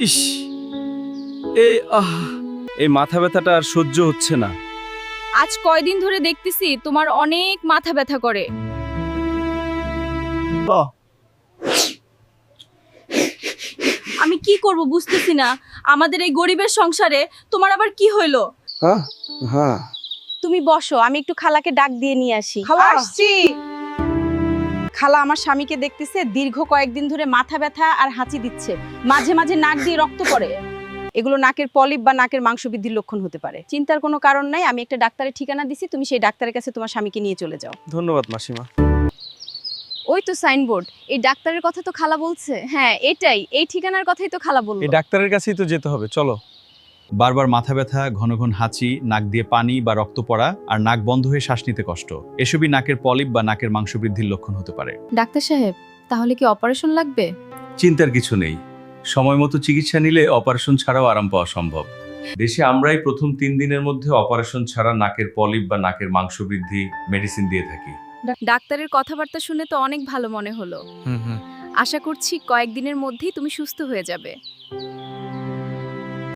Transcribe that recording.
ইস, এই এই মাথা ব্যথাটা আর সহ্য হচ্ছে না। আজ কয়দিন ধরে দেখতেছি তোমার অনেক মাথা ব্যথা করে। আমি কি করব বুঝতেছি না। আমাদের এই গরিবের সংসারে তোমার আবার কি হইলো? হ্যাঁ, তুমি বসো, আমি একটু খালাকে ডাক দিয়ে নিয়ে আসি। খালা আসছি। খালা আমার স্বামীকে দেখতেছে দীর্ঘ কয়েকদিন ধরে মাথা ব্যথা আর হাঁচি দিচ্ছে, মাঝে মাঝে নাক দিয়ে রক্ত পড়ে। এগুলো নাকের পলিপ বা নাকের মাংস বৃদ্ধির লক্ষণ হতে পারে। চিন্তার কোনো কারণ নাই, আমি একটা ডাক্তারের ঠিকানা দিছি, তুমি সেই ডাক্তারের কাছে তোমার স্বামীকে নিয়ে চলে যাও। ধন্যবাদ মাসিমা। ওই তো সাইনবোর্ড, এই ডাক্তারের কথা তো খালা বলছে। হ্যাঁ এটাই, এই ঠিকানার কথাই তো খালা বললো। এই ডাক্তারের কাছেই তো যেতে হবে, চলো। বারবার মাথা ব্যথা, ঘন ঘন হাঁচি, নাক দিয়ে পানি বা রক্ত পড়া আর নাক বন্ধ হয়ে শ্বাস নিতে কষ্ট, এসবই নাকের পলিপ বা নাকের মাংস বৃদ্ধির লক্ষণ হতে পারে। ডাক্তার সাহেব, তাহলে কি অপারেশন লাগবে? চিন্তার কিছু নেই, সময় মতো চিকিৎসা নিলে অপারেশন ছাড়াও আরাম পাওয়া সম্ভব। দেশে আমরাই প্রথম 3 দিনের মধ্যে অপারেশন ছাড়া নাকের পলিপ বা নাকের মাংস বৃদ্ধি মেডিসিন দিয়ে থাকি। ডাক্তারের কথাবার্তা শুনে তো অনেক ভালো মনে হলো। আশা করছি কয়েকদিনের মধ্যেই তুমি সুস্থ হয়ে যাবে।